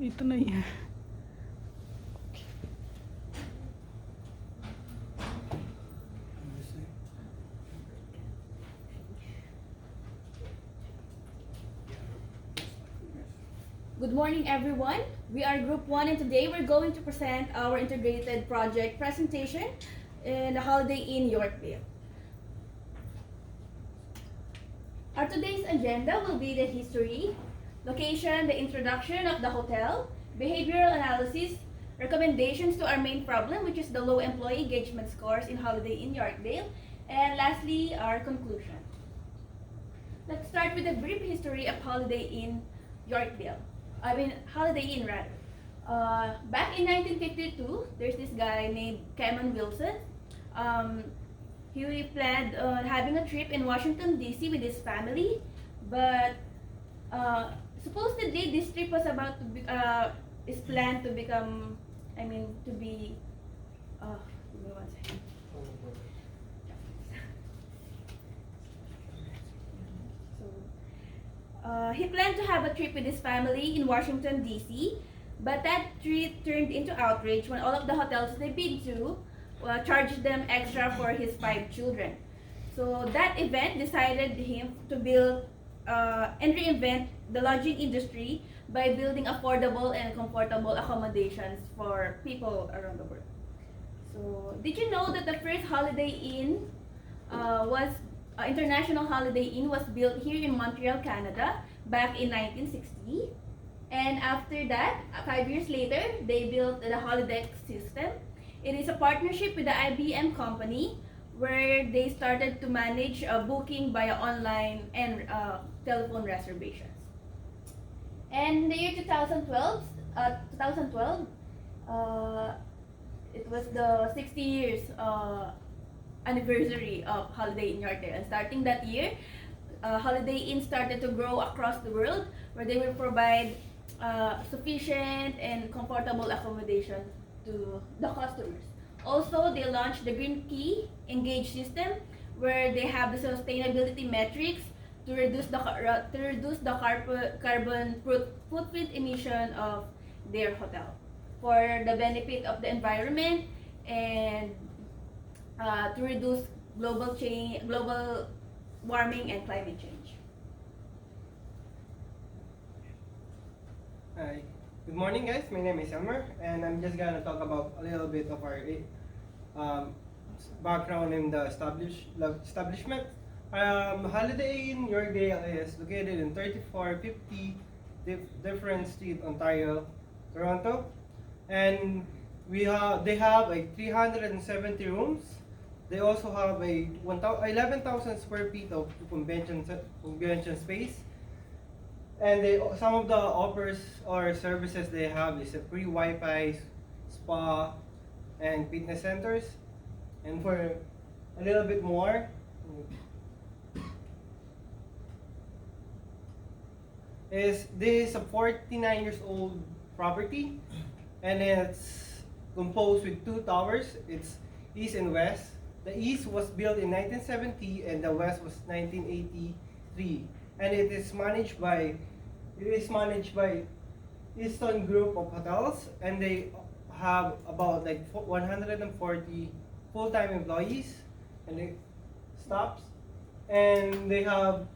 इतना ही है. Good morning, everyone. We are Group 1, and today we're going to present our integrated project presentation in the Holiday Inn Yorkville. Our today's agenda will be the history, location, the introduction of the hotel, behavioral analysis, recommendations to our main problem, which is the low employee engagement scores in Holiday Inn Yorkdale, and lastly, our conclusion. Let's start with a brief history of Holiday Inn Yorkdale. Holiday Inn rather. Back in 1952, there's this guy named Cameron Wilson. He planned on having a trip in Washington, D.C. with his family, but supposedly this trip was about to be, is planned to become, give me one second. He planned to have a trip with his family in Washington, D.C., but that trip turned into outrage when all of the hotels they've been to charged them extra for his 5 children. So that event decided him to build and reinvent the lodging industry by building affordable and comfortable accommodations for people around the world. So did you know that the first Holiday Inn International Holiday Inn was built here in Montreal, Canada back in 1960? And after that, 5 years later, they built the Holideck system. It is a partnership with the IBM company where they started to manage booking via online and telephone reservations. And in the year 2012, it was the 60 years anniversary of Holiday Inn Yorkdale. And starting that year, Holiday Inn started to grow across the world where they will provide sufficient and comfortable accommodation to the customers. Also, they launched the Green Key Engage system where they have the sustainability metrics to reduce the carbon footprint emission of their hotel for the benefit of the environment and to reduce global warming and climate change. Hi. Good morning, guys. My name is Elmer, and I'm just gonna talk about a little bit of our background in the establishment. Holiday Inn Yorkdale is located in 3450 Different Street, Ontario, Toronto, and they have like 370 rooms. They also have a 11,000 square feet of convention space. And some of the offers or services they have is a free Wi-Fi, spa, and fitness centers. And for a little bit more, this is a 49 years old property, and it's composed with 2 towers. It's east and west. The east was built in 1970, and the west was 1983. And it is managed by Easton Group of Hotels, and they have about like 140 full-time employees and staffs, and they have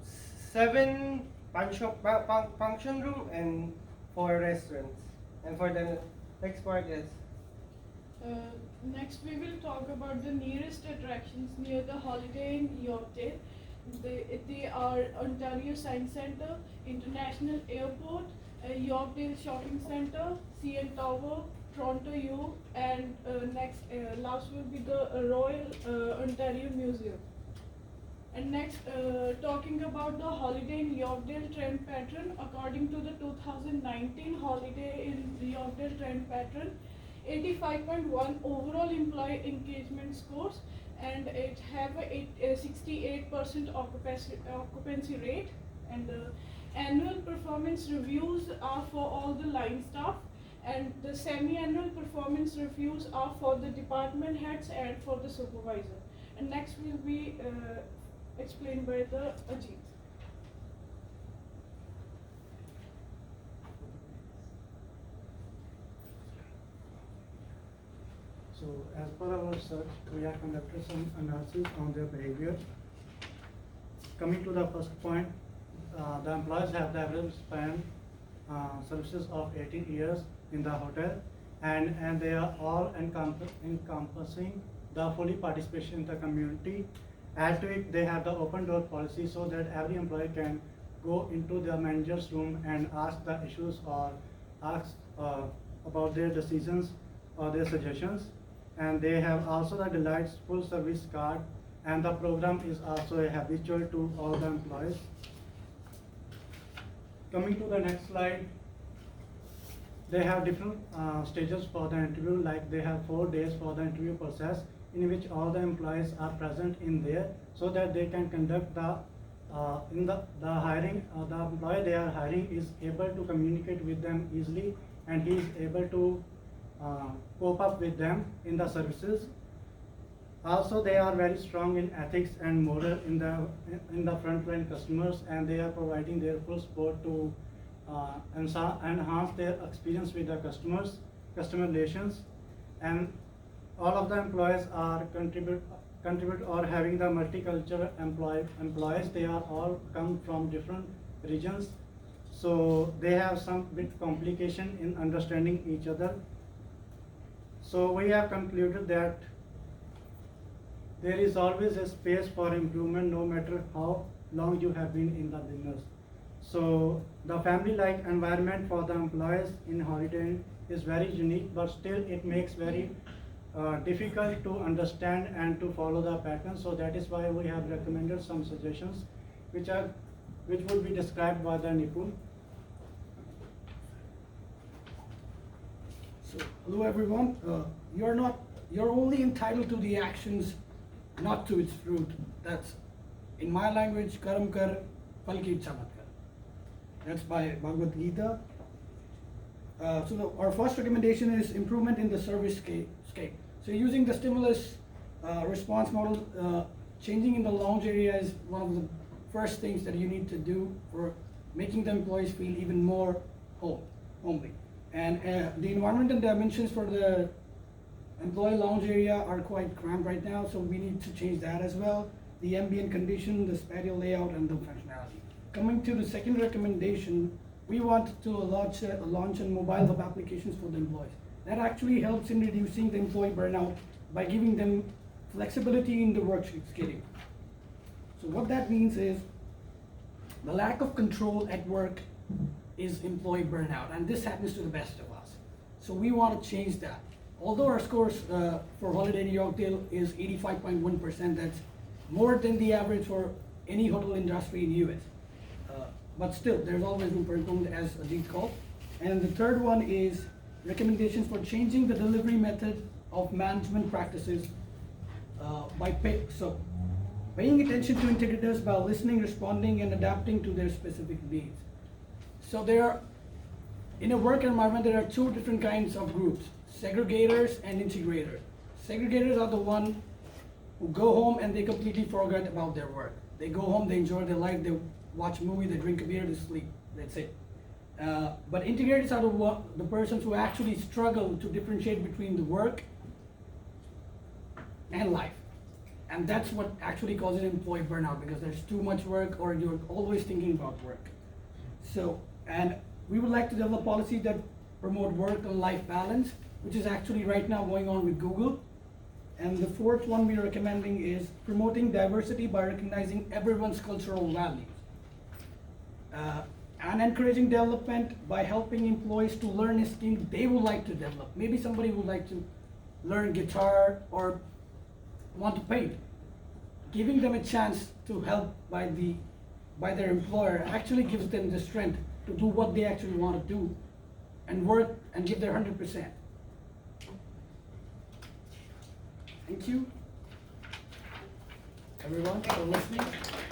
7 function room and 4 restaurants. And for the next part is Next, we will talk about the nearest attractions near the Holiday Inn Yorkdale. They are Ontario Science Centre, International Airport, Yorkdale Shopping Centre, CN Tower, Toronto U, and last will be the Royal Ontario Museum. And next, talking about the Holiday Inn Yorkdale trend pattern, according to the 2019 Holiday Inn Yorkdale trend pattern, 85.1 overall employee engagement scores and it have a 68% occupancy rate, and annual performance reviews are for all the line staff, and the semi-annual performance reviews are for the department heads and for the supervisor. And next will be explained by the Ajit. So as per our research, we have conducted some analysis on their behavior. Coming to the first point, the employees have the average span services of 18 years in the hotel, and they are all encompassing the fully participation in the community. Add to it, they have the open door policy so that every employee can go into the manager's room and ask the issues or ask about their decisions or their suggestions. And they have also the Delight's full service card, and the program is also a habitual to all the employees. Coming to the next slide, they have different stages for the interview, like they have 4 days for the interview process in which all the employees are present in there so that they can conduct the hiring. The employee they are hiring is able to communicate with them easily, and he is able to cope up with them in the services. Also, they are very strong in ethics and moral in the frontline customers, and they are providing their full support to enhance their experience with the customer relations. And all of the employees are contribute or having the multicultural employees. They are all come from different regions, so they have some bit complication in understanding each other. So we have concluded that there is always a space for improvement no matter how long you have been in the business. So the family-like environment for the employees in Holiday Inn is very unique, but still it makes very difficult to understand and to follow the pattern. So that is why we have recommended some suggestions which would be described by the Nipun. So, hello everyone. You're only entitled to the actions, not to its fruit. That's, in my language, karam kar, phal ki ichha mat kar. That's by Bhagavad Gita. Our first recommendation is improvement in the service scape. So using the stimulus response model, changing in the lounge area is one of the first things that you need to do for making the employees feel even more homely. And the environmental dimensions for the employee lounge area are quite cramped right now, so we need to change that as well. The ambient condition, the patio layout, and the functionality. Coming to the second recommendation, we want to launch a mobile web applications for the employees. That actually helps in reducing the employee burnout by giving them flexibility in the work schedule. So what that means is the lack of control at work is employee burnout, and this happens to the best of us. So we want to change that. Although our scores for Holiday Inn Yorkdale is 85.1%, that's more than the average for any hotel industry in US. But still, there's always room for improvement, as Ajit called. And the third one is recommendations for changing the delivery method of management practices paying attention to integrators by listening, responding, and adapting to their specific needs. So in a work environment, there are 2 different kinds of groups, segregators and integrators. Segregators are the ones who go home and they completely forget about their work. They go home, they enjoy their life, they watch a movie, they drink a beer, they sleep, that's it. But integrators are the persons who actually struggle to differentiate between the work and life. And that's what actually causes employee burnout, because there's too much work or you're always thinking about work. So, and we would like to develop policies that promote work and life balance, which is actually right now going on with Google. And the fourth one we're recommending is promoting diversity by recognizing everyone's cultural values. And encouraging development by helping employees to learn a skill they would like to develop. Maybe somebody would like to learn guitar or want to paint. Giving them a chance to help by their employer actually gives them the strength to do what they actually want to do and work and give their 100%. Thank you. everyone, for listening.